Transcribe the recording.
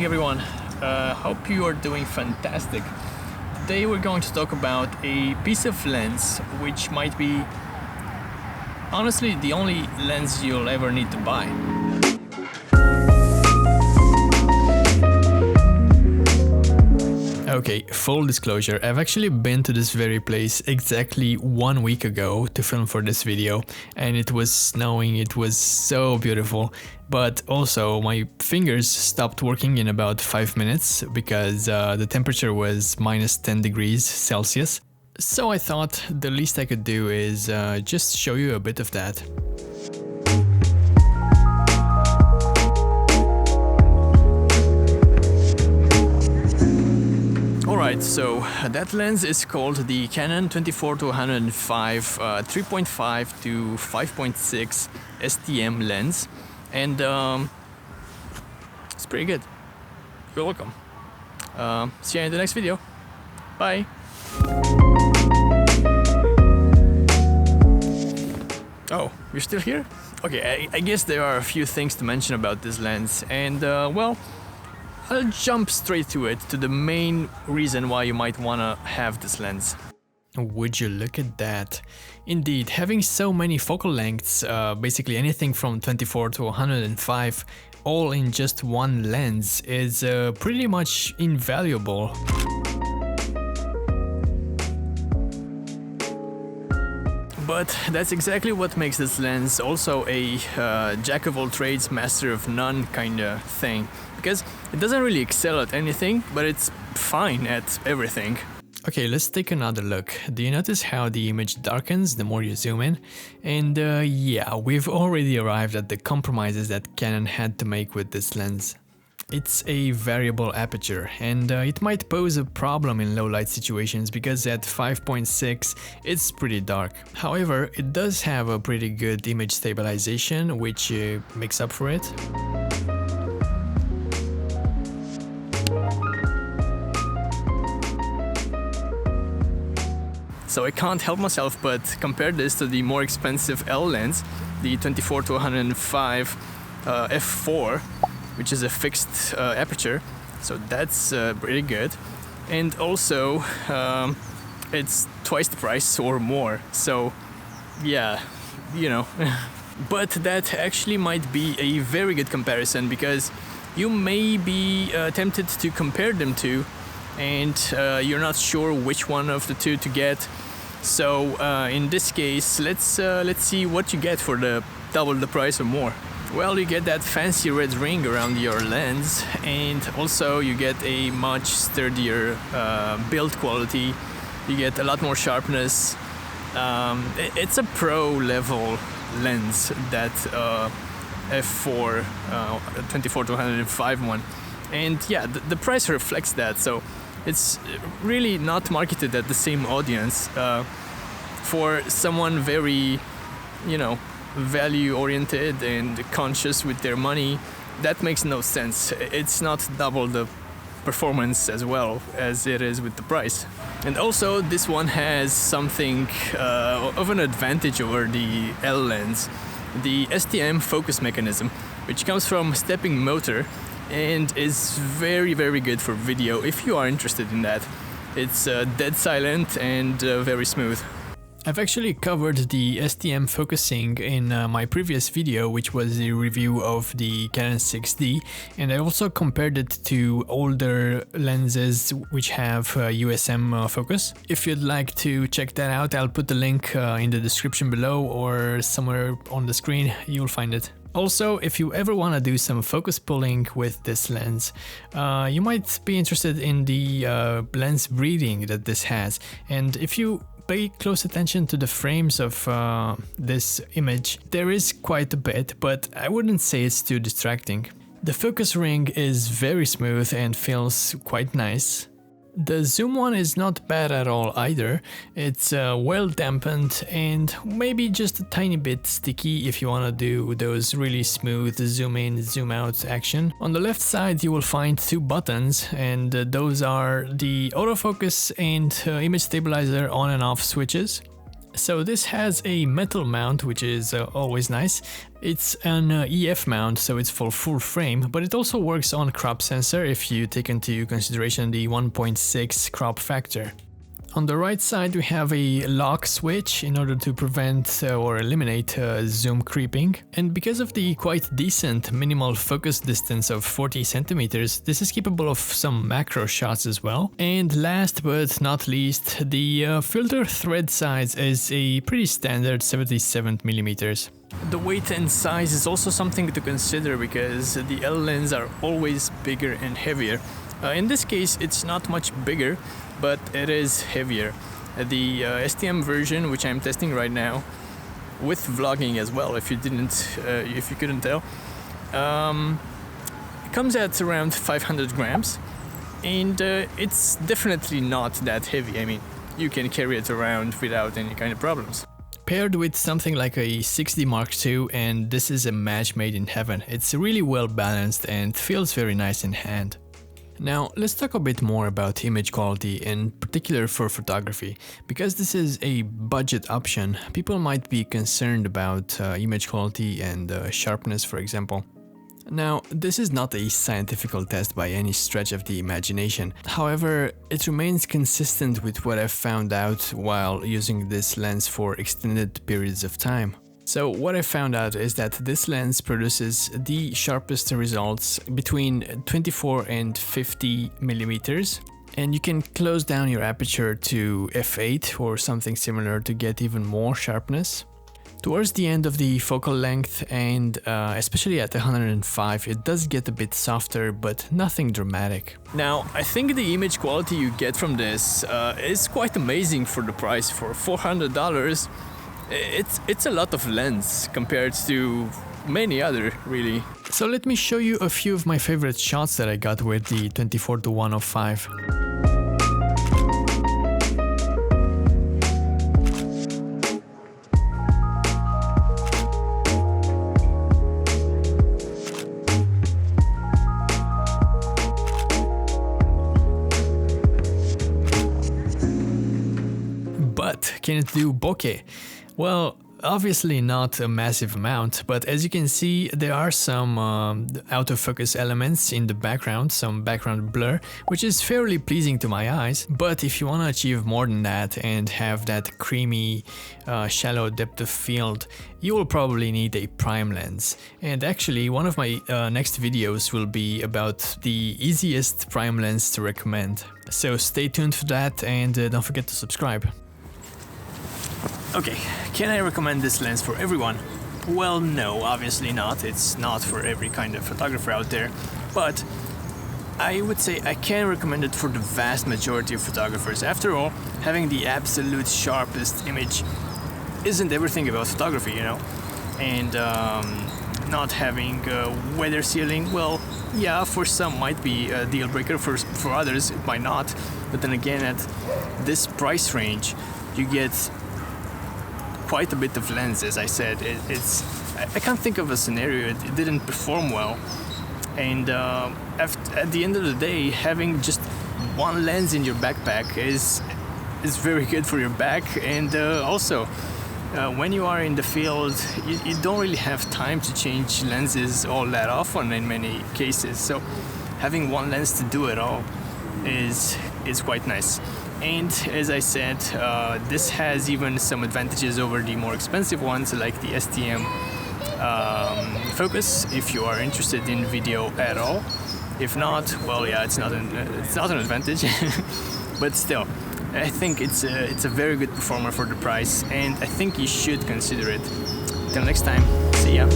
evening, everyone. Hope you are doing fantastic. Today we're going to talk about a piece of lens which might be honestly the only lens you'll ever need to buy. Okay, full disclosure, I've actually been to this very place exactly 1 week ago to film for this video, and it was snowing. It was so beautiful, but also my fingers stopped working in about 5 minutes because the temperature was minus 10 degrees Celsius. So I thought the least I could do is just show you a bit of that. Alright, so that lens is called the Canon 24-105 3.5 to 5.6 STM lens, and it's pretty good. You're welcome. See you in the next video. Bye. Oh, you're still here? Okay, I guess there are a few things to mention about this lens, and well, I'll jump straight to it, to the main reason why you might wanna have this lens. Would you look at that? Indeed, having so many focal lengths, basically anything from 24 to 105, all in just one lens is pretty much invaluable. But that's exactly what makes this lens also a jack of all trades, master of none kind of thing. Because it doesn't really excel at anything, but it's fine at everything. Okay, let's take another look. Do you notice how the image darkens the more you zoom in? And yeah, we've already arrived at the compromises that Canon had to make with this lens. It's a variable aperture, and it might pose a problem in low light situations because at 5.6 it's pretty dark. However, it does have a pretty good image stabilization, which makes up for it. So I can't help myself but compare this to the more expensive L lens, the 24-105 f4, which is a fixed aperture, so that's pretty good. And also, it's twice the price or more, so yeah, you know. But that actually might be a very good comparison, because you may be tempted to compare them to, and you're not sure which one of the two to get. So in this case, let's see what you get for the double the price or more. Well, you get that fancy red ring around your lens, and also you get a much sturdier build quality. You get a lot more sharpness. It's a pro level lens, that f4 24-105 one, and yeah, the price reflects that. So it's really not marketed at the same audience. For someone very, you know, value oriented and conscious with their money, that makes no sense. It's not double the performance as well as it is with the price. And also this one has something of an advantage over the L lens, the STM focus mechanism, which comes from stepping motor and is very good for video if you are interested in that. It's dead silent and very smooth. I've actually covered the STM focusing in my previous video, which was a review of the Canon 6D, and I also compared it to older lenses which have USM focus. If you'd like to check that out, I'll put the link in the description below, or somewhere on the screen you'll find it. Also, if you ever want to do some focus pulling with this lens, you might be interested in the lens breathing that this has. And if you pay close attention to the frames of this image, there is quite a bit, but I wouldn't say it's too distracting. The focus ring is very smooth and feels quite nice. The zoom one is not bad at all either. It's well dampened and maybe just a tiny bit sticky if you want to do those really smooth zoom in, zoom out action. On the left side you will find two buttons, and those are the autofocus and image stabilizer on and off switches. So this has a metal mount, which is always nice. It's an EF mount, so it's for full frame, but it also works on crop sensor if you take into consideration the 1.6 crop factor. On the right side we have a lock switch in order to prevent or eliminate zoom creeping, and because of the quite decent minimal focus distance of 40 centimeters, this is capable of some macro shots as well. And last but not least, the filter thread size is a pretty standard 77 millimeters. The weight and size is also something to consider because the L lens are always bigger and heavier. In this case it's not much bigger, but it is heavier. The STM version, which I'm testing right now, with vlogging as well, if you couldn't tell, it comes at around 500 grams, and it's definitely not that heavy. I mean, you can carry it around without any kind of problems. Paired with something like a 6D Mark II, and this is a match made in heaven. It's really well balanced and feels very nice in hand. Now let's talk a bit more about image quality, in particular for photography. Because this is a budget option, people might be concerned about image quality and sharpness, for example. Now, this is not a scientific test by any stretch of the imagination. However, it remains consistent with what I've found out while using this lens for extended periods of time. So what I found out is that this lens produces the sharpest results between 24 and 50 millimeters, and you can close down your aperture to f8 or something similar to get even more sharpness. Towards the end of the focal length, and especially at 105, it does get a bit softer, but nothing dramatic. Now, I think the image quality you get from this is quite amazing for the price. For $400, it's a lot of lens compared to many other, really. So let me show you a few of my favorite shots that I got with the 24-105. But can it do bokeh? Well, obviously not a massive amount, but as you can see, there are some out of focus elements in the background, some background blur, which is fairly pleasing to my eyes. But if you want to achieve more than that and have that creamy, shallow depth of field, you will probably need a prime lens. And actually, one of my next videos will be about the easiest prime lens to recommend. So stay tuned for that, and don't forget to subscribe. Okay, can I recommend this lens for everyone? Well, no, obviously not. It's not for every kind of photographer out there, but I would say I can recommend it for the vast majority of photographers. After all, having the absolute sharpest image isn't everything about photography, you know? And not having weather sealing, well, yeah, for some might be a deal breaker, for others it might not. But then again, at this price range, you get quite a bit of lens. As I said, I can't think of a scenario it didn't perform well. And at the end of the day, having just one lens in your backpack is very good for your back. And also, when you are in the field, you don't really have time to change lenses all that often in many cases. So having one lens to do it all is quite nice. And as I said, this has even some advantages over the more expensive ones like the STM focus, if you are interested in video at all. If not, well, yeah, it's not an advantage. But still, I think it's a very good performer for the price, and I think you should consider it. Till next time, see ya.